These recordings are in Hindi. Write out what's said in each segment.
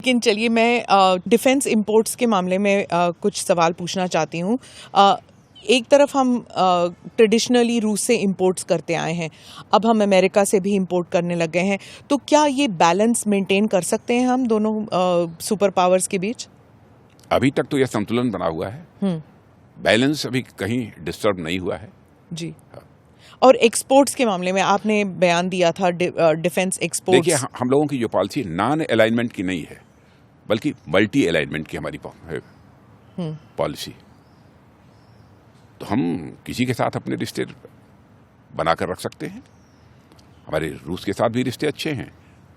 लेकिन चलिए मैं डिफेंस इंपोर्ट्स के मामले में कुछ सवाल पूछना चाहती हूँ। एक तरफ हम ट्रेडिशनली रूस से इंपोर्ट्स करते आए हैं, अब हम अमेरिका से भी इंपोर्ट करने लग गए हैं, तो क्या ये बैलेंस मेंटेन कर सकते हैं हम दोनों सुपर पावर्स के बीच? अभी तक तो यह संतुलन बना हुआ है, बैलेंस अभी कहीं डिस्टर्ब नहीं हुआ है जी। और एक्सपोर्ट्स के मामले में आपने बयान दिया था डिफेंस एक्सपोर्ट्स। देखिए, हम लोगों की जो पॉलिसी नॉन अलाइनमेंट की नहीं है, बल्कि मल्टी अलाइनमेंट की हमारी पॉलिसी। तो हम किसी के साथ अपने रिश्ते बनाकर रख सकते हैं। हमारे रूस के साथ भी रिश्ते अच्छे हैं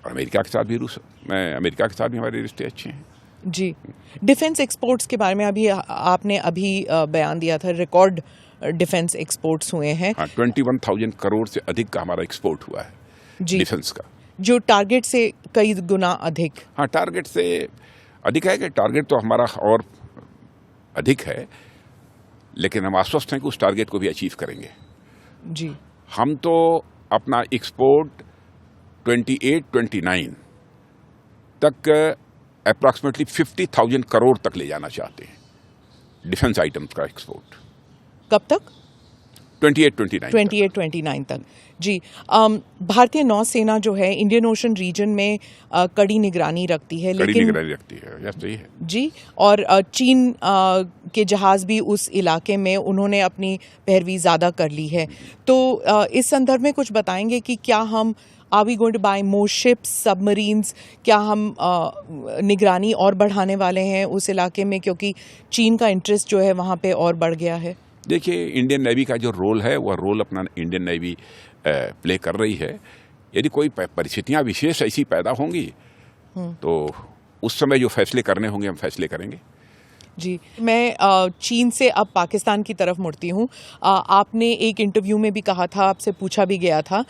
और अमेरिका के साथ भी हमारे रिश्ते अच्छे हैं। जी। डिफेंस एक्सपोर्ट्स के बारे में आपने बयान दिया था, रिकॉर्ड डिफेंस एक्सपोर्ट्स हुए हैं। 21,000 करोड़ से अधिक का हमारा एक्सपोर्ट हुआ है डिफेंस का, जो टारगेट से कई गुना अधिक। हाँ, टारगेट से अधिक है कि टारगेट तो हमारा और अधिक है, लेकिन हम आश्वस्त हैं कि उस टारगेट को भी अचीव करेंगे जी। हम तो अपना एक्सपोर्ट 28-29 तक अप्रॉक्सीमेटली 50,000 करोड़ तक ले जाना चाहते हैं डिफेंस आइटम्स का एक्सपोर्ट। कब तक? 28-29 तक जी। भारतीय नौसेना जो है इंडियन ओशन रीजन में कड़ी निगरानी रखती है, सही है जी। और चीन के जहाज भी उस इलाके में उन्होंने अपनी पैरवी ज़्यादा कर ली है। तो इस संदर्भ में कुछ बताएंगे कि क्या हम are we going to buy more ships, submarines? क्या हम निगरानी और बढ़ाने वाले हैं उस इलाके में, क्योंकि चीन का इंटरेस्ट जो है वहाँ पे और बढ़ गया है? देखिए, इंडियन नेवी का जो रोल है वह रोल अपना इंडियन नेवी प्ले कर रही है। यदि कोई परिस्थितियां विशेष ऐसी पैदा होंगी तो उस समय जो फैसले करने होंगे हम फैसले करेंगे जी। मैं चीन से अब पाकिस्तान की तरफ मुड़ती हूँ। आपने एक इंटरव्यू में भी कहा था, आपसे पूछा भी गया था,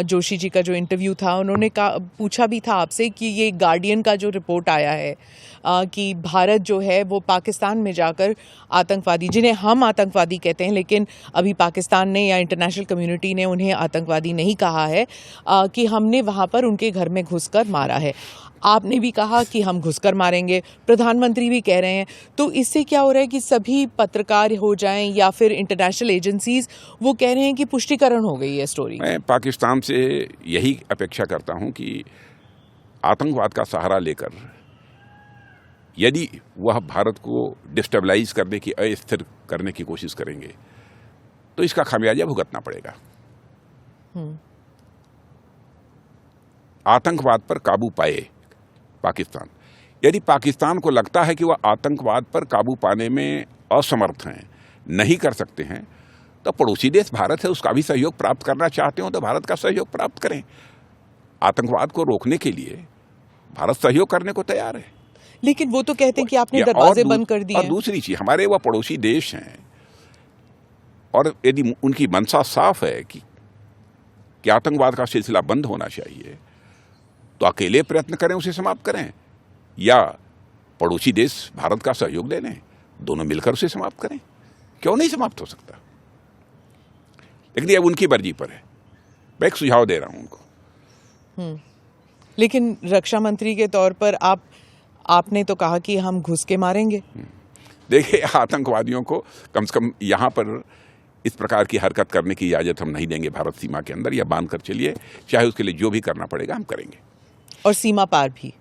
जोशी जी का जो इंटरव्यू था उन्होंने पूछा भी था आपसे कि ये गार्डियन का जो रिपोर्ट आया है कि भारत जो है वो पाकिस्तान में जाकर आतंकवादी, जिन्हें हम आतंकवादी कहते हैं लेकिन अभी पाकिस्तान ने या इंटरनेशनल कम्युनिटी ने उन्हें आतंकवादी नहीं कहा है, कि हमने वहाँ पर उनके घर में घुसकर मारा है। आपने भी कहा कि हम घुसकर मारेंगे, प्रधानमंत्री भी कह रहे हैं। तो इससे क्या हो रहा है कि सभी पत्रकार हो जाएं या फिर इंटरनेशनल एजेंसीज वो कह रहे हैं कि पुष्टिकरण हो गई है स्टोरी। मैं पाकिस्तान से यही अपेक्षा करता हूं कि आतंकवाद का सहारा लेकर यदि वह भारत को डिस्टेबलाइज करने की, अस्थिर करने की कोशिश करेंगे तो इसका खामियाजा भुगतना पड़ेगा। आतंकवाद पर काबू पाए पाकिस्तान, यदि पाकिस्तान को लगता है कि वह आतंकवाद पर काबू पाने में असमर्थ हैं, नहीं कर सकते हैं, तो पड़ोसी देश भारत है उसका भी सहयोग प्राप्त करना चाहते हो तो भारत का सहयोग प्राप्त करें। आतंकवाद को रोकने के लिए भारत सहयोग करने को तैयार है। लेकिन वो तो कहते हैं कि आपने दरवाजे बंद कर दिए। और दूसरी चीज, हमारे वह पड़ोसी देश हैं और यदि उनकी मंशा साफ है कि आतंकवाद का सिलसिला बंद होना चाहिए तो अकेले प्रयत्न करें, उसे समाप्त करें, या पड़ोसी देश भारत का सहयोग ले लें, दोनों मिलकर उसे समाप्त करें। क्यों नहीं समाप्त हो सकता? लेकिन ये उनकी मर्जी पर है। मैं एक सुझाव दे रहा हूं उनको। लेकिन रक्षा मंत्री के तौर पर आपने तो कहा कि हम घुस के मारेंगे। देखिए, आतंकवादियों को कम से कम यहां पर इस प्रकार की हरकत करने की इजाजत हम नहीं देंगे। भारत सीमा के अंदर या बांध कर चलिए, चाहे उसके लिए जो भी करना पड़ेगा हम करेंगे। और सीमा पार भी।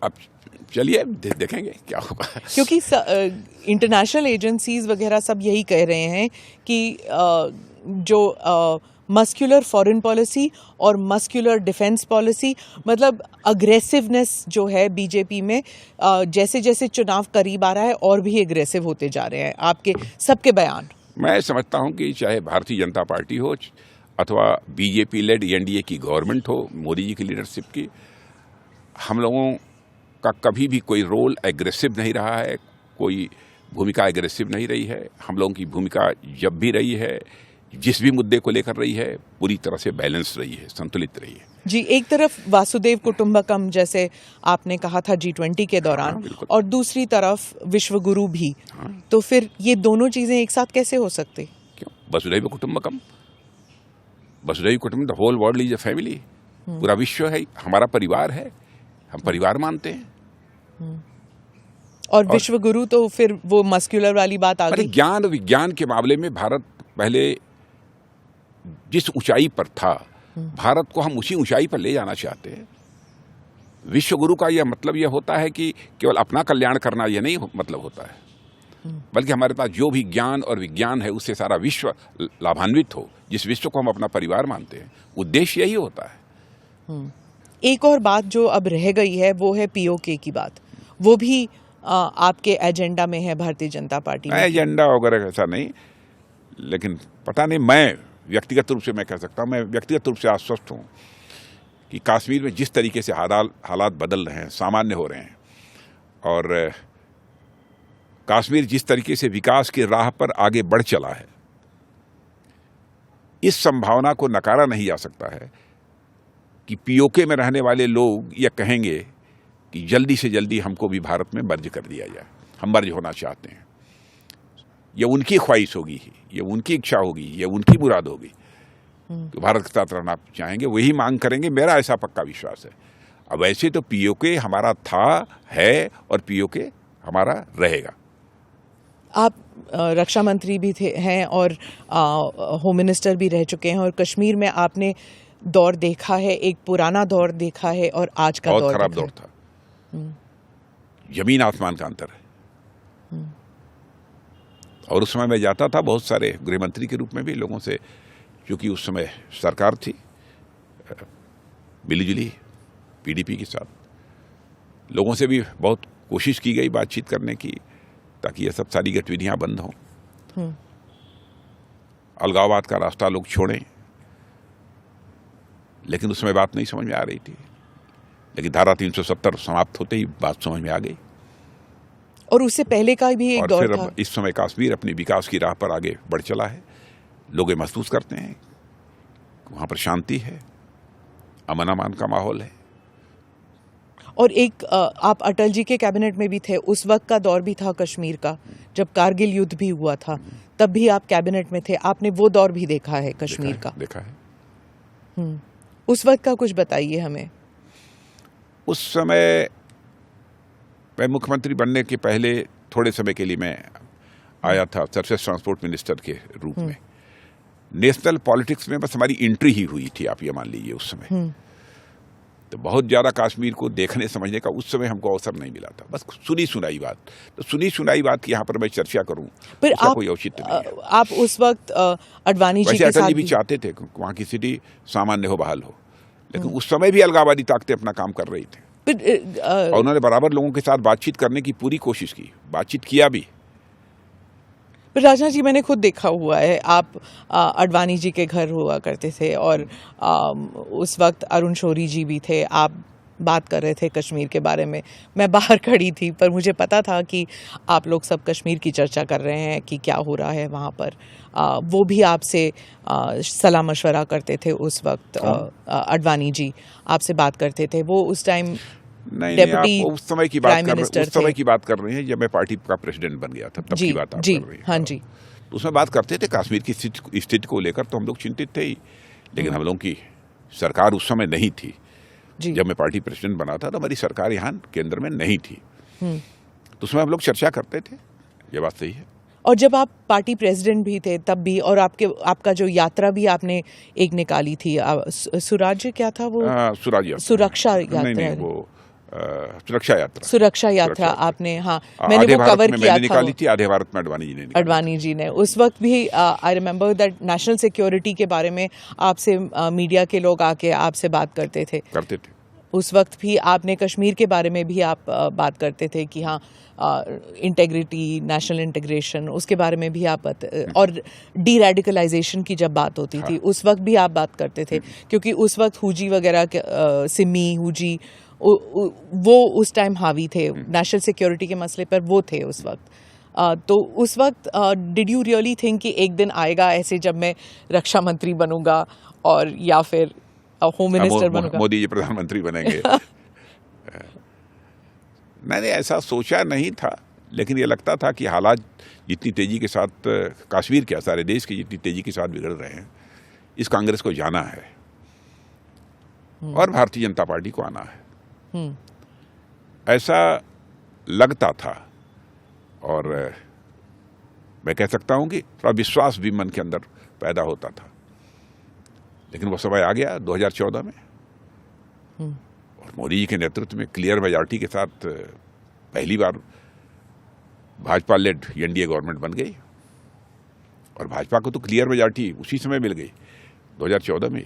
अब चलिए देखेंगे क्या होगा, क्योंकि इंटरनेशनल एजेंसीज वगैरह सब यही कह रहे हैं कि जो मस्कुलर फॉरेन पॉलिसी और मस्कुलर डिफेंस पॉलिसी, मतलब अग्रेसिवनेस जो है बीजेपी में, जैसे जैसे चुनाव करीब आ रहा है और भी एग्रेसिव होते जा रहे हैं। आपके सबके बयान, मैं समझता हूं कि चाहे भारतीय जनता पार्टी हो अथवा बीजेपी लेड एनडीए की गवर्नमेंट हो, मोदी जी की लीडरशिप की, हम लोगों का कभी भी कोई रोल एग्रेसिव नहीं रहा है, कोई भूमिका एग्रेसिव नहीं रही है। हम लोगों की भूमिका जब भी रही है, जिस भी मुद्दे को लेकर रही है, पूरी तरह से बैलेंस रही है, संतुलित रही है जी। एक तरफ वासुदेव कुटुंबकम जैसे आपने कहा था G20 के दौरान, और दूसरी तरफ विश्व गुरु भी। तो फिर ये दोनों चीजें एक साथ कैसे हो सकती? क्यों? वसुधैव कुटुंबकम, वसुधैव कुटुंबकम, the whole world is a family. पूरा विश्व है, हमारा परिवार है, हम परिवार मानते हैं। और विश्व गुरु तो फिर वो मस्कुलर वाली बात आ अरे गई। ज्ञान विज्ञान के मामले में भारत पहले जिस ऊंचाई पर था, भारत को हम उसी ऊंचाई पर ले जाना चाहते हैं। विश्व गुरु का यह मतलब यह होता है कि केवल अपना कल्याण करना यह नहीं मतलब होता है, बल्कि हमारे पास जो भी ज्ञान और विज्ञान है उससे सारा विश्व लाभान्वित हो, जिस विश्व को हम अपना परिवार मानते हैं। उद्देश्य यही होता है। एक और बात जो अब रह गई है वो है पीओके की बात। वो भी आपके एजेंडा में है भारतीय जनता पार्टी में? एजेंडा वगैरह ऐसा नहीं, लेकिन पता नहीं, मैं व्यक्तिगत रूप से मैं कह सकता हूँ, मैं व्यक्तिगत रूप से आश्वस्त हूँ कि कश्मीर में जिस तरीके से हालात बदल रहे हैं, सामान्य हो रहे हैं, और कश्मीर जिस तरीके से विकास की राह पर आगे बढ़ चला है, इस संभावना को नकारा नहीं जा सकता है कि पीओके में रहने वाले लोग यह कहेंगे कि जल्दी से जल्दी हमको भी भारत में मर्ज कर दिया जाए, हम मर्ज होना चाहते हैं। यह उनकी ख्वाहिश होगी, यह उनकी इच्छा होगी, यह उनकी मुराद होगी कि भारत के साथ रहना चाहेंगे, वही मांग करेंगे, मेरा ऐसा पक्का विश्वास है। अब वैसे तो पीओके हमारा था, है और पीओके हमारा रहेगा। आप रक्षा मंत्री भी हैं और होम मिनिस्टर भी रह चुके हैं, और कश्मीर में आपने दौर देखा है, एक पुराना दौर देखा है और आज का बहुत दौर खराब दौर था। जमीन आसमान का अंतर है। और उस समय मैं जाता था बहुत सारे गृह मंत्री के रूप में भी लोगों से, क्योंकि उस समय सरकार थी मिलीजुली पीडीपी के साथ, लोगों से भी बहुत कोशिश की गई बातचीत करने की, ताकि ये सब सारी गतिविधियां बंद हों, अलगाववाद का रास्ता लोग छोड़ें। लेकिन उस समय बात नहीं समझ में आ रही थी, लेकिन धारा 370 समाप्त होते ही बात समझ में आ गई। और उससे पहले का भी एक दौर फिर था। अब इस समय कश्मीर अपनी विकास की राह पर आगे बढ़ चला है। लोग ये महसूस करते हैं वहां पर शांति है, अमन अमान का माहौल है। और एक आप अटल जी के कैबिनेट में भी थे, उस वक्त का दौर भी था कश्मीर का, जब कारगिल युद्ध भी हुआ था, तब भी आप कैबिनेट में थे, आपने वो दौर भी देखा है कश्मीर का। देखा है। उस वक्त का कुछ बताइए हमें। उस समय मैं मुख्यमंत्री बनने के पहले थोड़े समय के लिए मैं आया था सरफेस ट्रांसपोर्ट मिनिस्टर के रूप में। नेशनल पॉलिटिक्स में बस हमारी एंट्री ही हुई थी, आप ये मान लीजिए। उस समय तो बहुत ज़्यादा कश्मीर को देखने समझने का उस समय हमको अवसर नहीं मिला था, बस सुनी सुनाई बात। तो सुनी सुनाई बात की यहाँ पर मैं चर्चा करूँ, पर उसका कोई औचित्य नहीं है। आप उस वक्त अडवाणी जी के अटल साथ जी भी चाहते थे कि वहाँ की स्थिति सामान्य हो, बहाल हो, लेकिन उस समय भी अलगाववादी ताकतें अपना काम कर रही थी, और उन्होंने बराबर लोगों के साथ बातचीत करने की पूरी कोशिश की, बातचीत किया भी। पर राजनाथ जी, मैंने खुद देखा हुआ है, आप अडवाणी जी के घर हुआ करते थे, और उस वक्त अरुण शौरी जी भी थे, आप बात कर रहे थे कश्मीर के बारे में। मैं बाहर खड़ी थी, पर मुझे पता था कि आप लोग सब कश्मीर की चर्चा कर रहे हैं कि क्या हो रहा है वहाँ पर। वो भी आपसे सलाह मशवरा करते थे उस वक्त। अडवाणी जी आपसे बात करते थे, वो उस टाइम नहीं, आप उस समय की बात कर रहे हैं जब मैं पार्टी का प्रेसिडेंट बन गया था, तब की बात आप कर रहे हैं। हाँ जी। तो उसमें बात करते थे कश्मीर की स्थिति को लेकर, तो हम लोग चिंतित थे ही, लेकिन हम लोगों की सरकार उस समय नहीं थी। जब मैं पार्टी प्रेसिडेंट बना था तो हमारी सरकार यहाँ केंद्र में नहीं थी, तो उसमें हम लोग चर्चा करते थे, ये बात सही है। और जब आप पार्टी प्रेसिडेंट भी थे तब भी, और आपका जो यात्रा भी आपने एक निकाली थी, सुराज्य क्या था वो? सुरक्षा यात्रा। नहीं, वो सुरक्षा यात्रा आपने, हाँ, मैंने वो कवर किया था। निकाली थी, आधे भारत में अडवाणी जी ने उस वक्त भी I remember that national security के बारे में आपसे मीडिया के लोग आके आपसे बात करते थे। उस वक्त भी आपने कश्मीर के बारे में भी आप बात करते थे कि हाँ, इंटेग्रिटी, नेशनल इंटीग्रेशन, उसके बारे में भी आप और डी-रेडिकलाइजेशन की जब बात होती थी, उस वक्त भी आप बात करते थे, क्योंकि उस वक्त हुजी वगैरह, सिमी, हुजी, वो उस टाइम हावी थे नेशनल सिक्योरिटी के मसले पर, वो थे उस वक्त। तो उस वक्त डिड यू रियली थिंक कि एक दिन आएगा ऐसे जब मैं रक्षा मंत्री बनूंगा, और या फिर होम मिनिस्टर बनूंगा, मोदी जी प्रधानमंत्री बनेंगे? मैंने ऐसा सोचा नहीं था, लेकिन ये लगता था कि हालात जितनी तेजी के साथ कश्मीर के, सारे देश के जितनी तेजी के साथ बिगड़ रहे हैं, इस कांग्रेस को जाना है और भारतीय जनता पार्टी को आना है। ऐसा लगता था, और मैं कह सकता हूं कि थोड़ा विश्वास भी मन के अंदर पैदा होता था। लेकिन वो समय आ गया 2014 में, और मोदी जी के नेतृत्व में क्लियर मेजॉरिटी के साथ पहली बार भाजपा लेड एनडीए गवर्नमेंट बन गई, और भाजपा को तो क्लियर मेजॉरिटी उसी समय मिल गई 2014 में।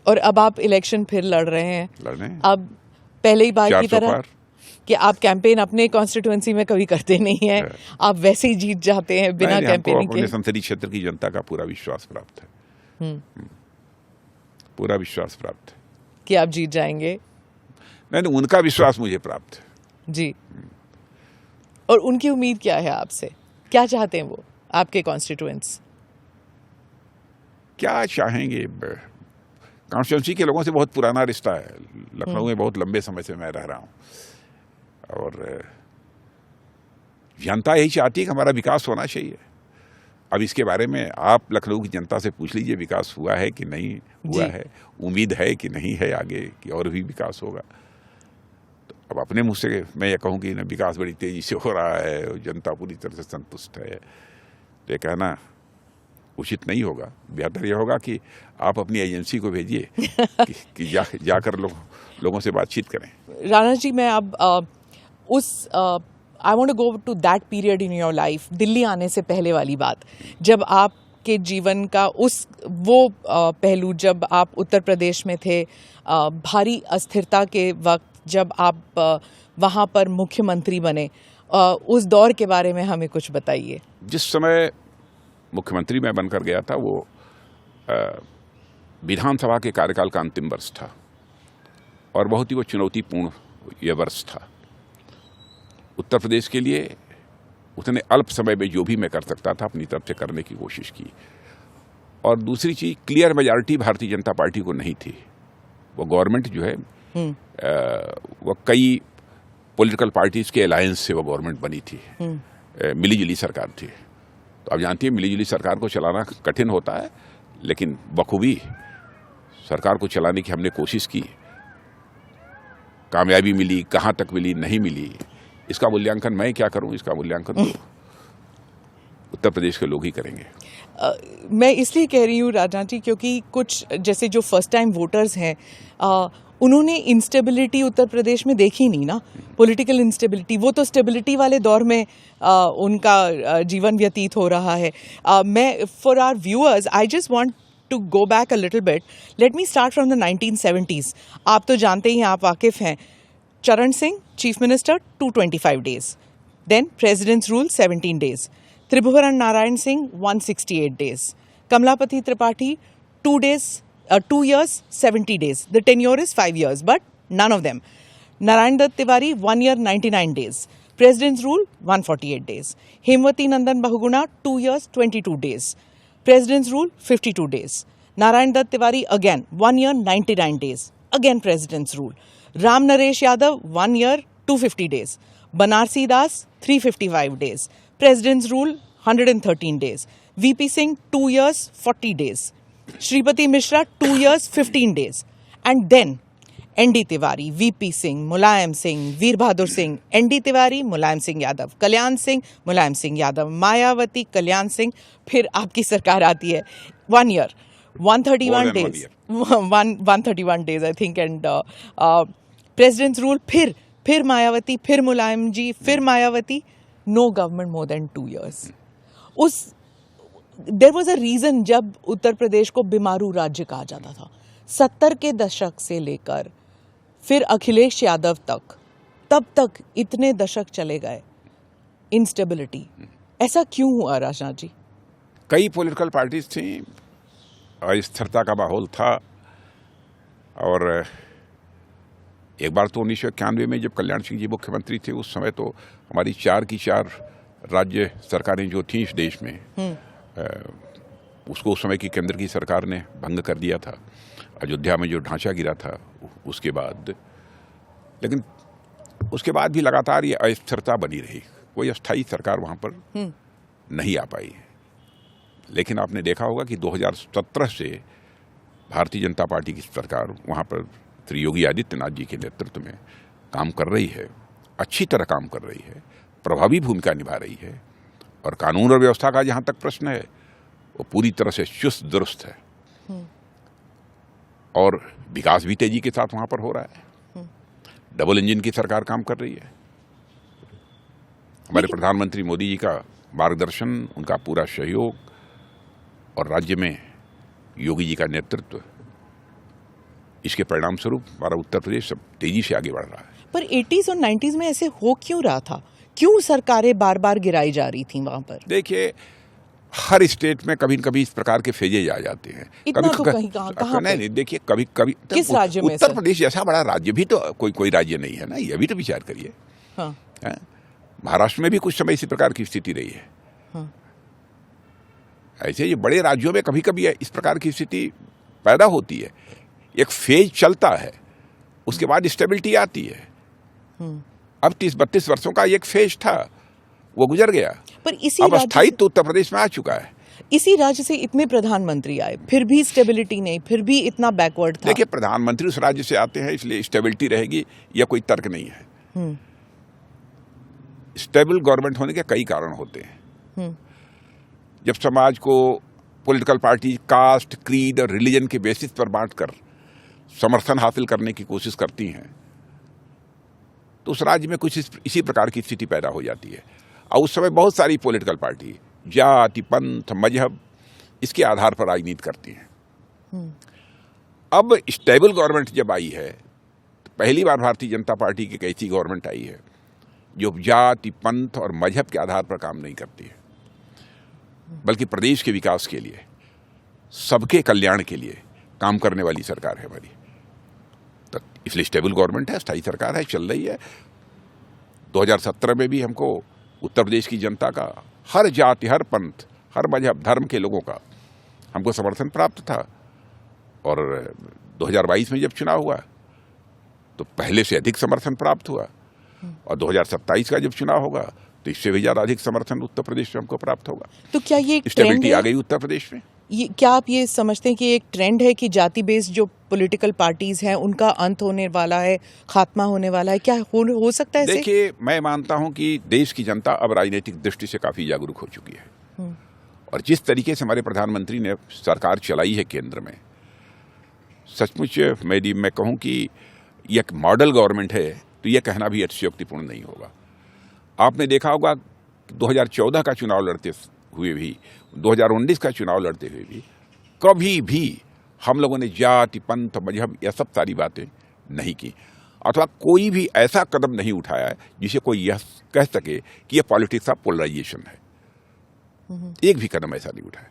और अब आप इलेक्शन फिर लड़ रहे हैं। अब पहले ही बार की 400 तरह पार। कि आप कैंपेन अपने कॉन्स्टिट्यूएंसी में कभी करते नहीं है, आप वैसे ही जीत जाते हैं बिना कैंपेनिंग के। अपने संसदीय क्षेत्र की जनता का पूरा विश्वास प्राप्त है, पूरा विश्वास प्राप्त है कि आप जीत जाएंगे। नहीं, उनका विश्वास मुझे प्राप्त है जी। और उनकी उम्मीद क्या है आपसे? क्या चाहते हैं वो आपके कॉन्स्टिट्यूएंट्स? क्या चाहेंगे? कॉन्स्टिट्यूंसी के लोगों से बहुत पुराना रिश्ता है। लखनऊ में बहुत लंबे समय से मैं रह रहा हूं, और जनता यही चाहती है कि हमारा विकास होना चाहिए। अब इसके बारे में आप लखनऊ की जनता से पूछ लीजिए, विकास हुआ है कि नहीं हुआ है, उम्मीद है कि नहीं है आगे कि और भी विकास होगा। तो अब अपने मुंह से मैं ये कहूँ कि ना विकास बड़ी तेजी से हो रहा है और जनता पूरी तरह से संतुष्ट है, तो ये कहना उचित नहीं होगा। बेहतर यह होगा कि आप अपनी एजेंसी को भेजिए कि जाकर लोगों से बातचीत करें। राणा जी, मैं अब I want to go to that period in your life, Delhi आने से पहले वाली बात, जब आपके जीवन का वो पहलू, जब आप उत्तर प्रदेश में थे, भारी अस्थिरता के वक्त, जब आप वहाँ पर मुख्यमंत्री बने, उस दौर के बारे में हमें कुछ बताइए। जिस समय मुख्यमंत्री मैं बनकर गया था, वो विधानसभा के कार्यकाल का अंतिम वर्ष था, और बहुत ही वो चुनौतीपूर्ण यह वर्ष था उत्तर प्रदेश के लिए। उतने अल्प समय में जो भी मैं कर सकता था अपनी तरफ से करने की कोशिश की। और दूसरी चीज, clear majority Bharatiya Janata party को नहीं थी। वो गवर्नमेंट जो है वो कई पॉलिटिकल पार्टीज के अलायंस से वो गवर्नमेंट बनी थी, मिलीजुली सरकार थी। तो आप जानती हैं मिलीजुली सरकार को चलाना कठिन होता है, लेकिन बखूबी सरकार को चलाने की हमने कोशिश की। कामयाबी मिली, कहाँ तक मिली, नहीं मिली, इसका मूल्यांकन मैं क्या करूं, इसका मूल्यांकन तो उत्तर प्रदेश के लोग ही करेंगे। मैं इसलिए कह रही हूँ राजा जी, क्योंकि कुछ जैसे जो फर्स्ट टाइम वोटर्स हैं, उन्होंने इंस्टेबिलिटी उत्तर प्रदेश में देखी नहीं ना, पॉलिटिकल इंस्टेबिलिटी। वो तो स्टेबिलिटी वाले दौर में उनका जीवन व्यतीत हो रहा है। मैं for our viewers I just want to go back a little bit. Let me start from the 1970s। आप तो जानते ही हैं, आप वाकिफ हैं। चरण Singh chief minister 225 days, then president's rule 17 days, Tribhuvan Narayan Singh 168 days, Kamlapati Tripathi 2 years 70 days. The tenure is 5 years, but none of them. Narayan Dutt Tiwari 1 year 99 days, president's rule 148 days. Hemwati Nandan Bahuguna 2 years 22 days, president's rule 52 days. Narayan Dutt Tiwari again 1 year 99 days, again president's rule. Ram Naresh Yadav 1 year 250 days, Banarsi Das 355 days, President's Rule 113 days, VP Singh 2 years 40 days, Shripati Mishra 2 years 15 days, and then ND Tiwari, VP Singh, Mulayam Singh, Veer Bahadur Singh, ND Tiwari, Mulayam Singh Yadav, Kalyan Singh, Mulayam Singh Yadav, Mayawati, Kalyan Singh, फिर आपकी सरकार आती है 1 year 131 days, 131 days I think, and President's Rule फिर मायावती, फिर मुलायम जी, फिर Mayawati, no government more than 2 years. There was a region जब उत्तर प्रदेश को बीमारू राज्य कहा जाता था। 70 के दशक से लेकर फिर अखिलेश यादव तक, तब तक इतने दशक चले गए इंस्टेबिलिटी। ऐसा क्यों हुआ राजनाथ जी? कई पॉलिटिकल पार्टीज थी, अस्थिरता का माहौल था, और एक बार तो 1991 में जब कल्याण सिंह जी मुख्यमंत्री थे, उस समय तो हमारी 4 की 4 राज्य सरकारें जो थी इस देश में, उसको उस समय की केंद्र की सरकार ने भंग कर दिया था। अयोध्या में जो ढांचा गिरा था उसके बाद, लेकिन उसके बाद भी लगातार ये अस्थिरता बनी रही, कोई अस्थायी सरकार वहाँ पर नहीं आ पाई। लेकिन आपने देखा होगा कि 2017 से भारतीय जनता पार्टी की सरकार वहाँ पर श्री योगी आदित्यनाथ जी के नेतृत्व में काम कर रही है, अच्छी तरह काम कर रही है, प्रभावी भूमिका निभा रही है, और कानून और व्यवस्था का जहां तक प्रश्न है वो पूरी तरह से चुस्त दुरुस्त है, और विकास भी तेजी के साथ वहां पर हो रहा है। डबल इंजन की सरकार काम कर रही है। हमारे प्रधानमंत्री मोदी जी का मार्गदर्शन, उनका पूरा सहयोग, और राज्य में योगी जी का नेतृत्व, इसके परिणाम स्वरूप हमारा उत्तर प्रदेश सब तेजी से आगे बढ़ रहा है। पर 80s और 90s में ऐसे हो क्यों रहा था? क्यों सरकारें बार बार गिराई जा रही थी वहां पर? देखिए, हर स्टेट में कभी न कभी इस प्रकार के फेजेज आ जाते हैं। इतना तो कहीं कहाँ नहीं, देखिए, कभी कभी किस राज्य में? उत्तर प्रदेश जैसा बड़ा राज्य भी तो कोई राज्य नहीं है ना, ये भी तो विचार करिए। हाँ। महाराष्ट्र में भी कुछ समय इसी प्रकार की स्थिति रही है। हाँ। ऐसे ये बड़े राज्यों में कभी कभी इस प्रकार की स्थिति पैदा होती है, एक फेज चलता है, उसके बाद स्टेबिलिटी आती है। अब 30-32 वर्षों का एक फेज था, वो गुजर गया, पर इसी अब स्थायित्व उत्तर प्रदेश में आ चुका है। इसी राज्य से इतने प्रधानमंत्री आए, फिर भी स्टेबिलिटी नहीं, फिर भी इतना बैकवर्ड था। देखिए, प्रधानमंत्री उस राज्य से आते हैं इसलिए स्टेबिलिटी रहेगी, यह कोई तर्क नहीं है। स्टेबल गवर्नमेंट होने के कई कारण होते हैं। जब समाज को पॉलिटिकल पार्टी कास्ट, क्रीड और रिलीजन के बेसिस पर बांटकर समर्थन हासिल करने की कोशिश करती हैं, तो उस राज्य में कुछ इसी प्रकार की स्थिति पैदा हो जाती है। और उस समय बहुत सारी पॉलिटिकल पार्टी जाति, पंथ, मजहब, इसके आधार पर राजनीति करती हैं। अब स्टेबल गवर्नमेंट जब आई है, तो पहली बार भारतीय जनता पार्टी की एक ऐसी गवर्नमेंट आई है जो जाति, पंथ और मजहब के आधार पर काम नहीं करती है, बल्कि प्रदेश के विकास के लिए, सबके कल्याण के लिए काम करने वाली सरकार है हमारी। तो इसलिए स्टेबल गवर्नमेंट है, स्थायी सरकार है, चल रही है। 2017 में भी हमको उत्तर प्रदेश की जनता का, हर जाति, हर पंथ, हर मजहब, धर्म के लोगों का हमको समर्थन प्राप्त था। और 2022 में जब चुनाव हुआ तो पहले से अधिक समर्थन प्राप्त हुआ, और 2027 का जब चुनाव होगा तो इससे भी ज्यादा अधिक समर्थन उत्तर प्रदेश में हमको प्राप्त होगा। तो क्या ये स्टेबिलिटी आ गई उत्तर प्रदेश में? क्या आप ये समझते हैं कि एक ट्रेंड है कि जाति बेस्ड जो पॉलिटिकल पार्टीज हैं उनका अंत होने वाला है, खात्मा होने वाला है? क्या हो सकता है? देखिए, मैं मानता हूं कि देश की जनता अब राजनीतिक दृष्टि से काफी जागरूक हो चुकी है, और जिस तरीके से हमारे प्रधानमंत्री ने सरकार चलाई है केंद्र में, सचमुच मैं कहूं कि यह एक मॉडल गवर्नमेंट है, तो यह कहना भी अतिशयोक्तिपूर्ण नहीं होगा। आपने देखा होगा 2014 का चुनाव लड़ते हुए भी, 2019 का चुनाव लड़ते हुए भी, कभी भी हम लोगों ने जाति, पंथ, मजहब, यह सब सारी बातें नहीं की, अथवा कोई भी ऐसा कदम नहीं उठाया है जिसे कोई यह कह सके कि यह पॉलिटिक्स ऑफ पोलराइजेशन है। एक भी कदम ऐसा नहीं उठाया।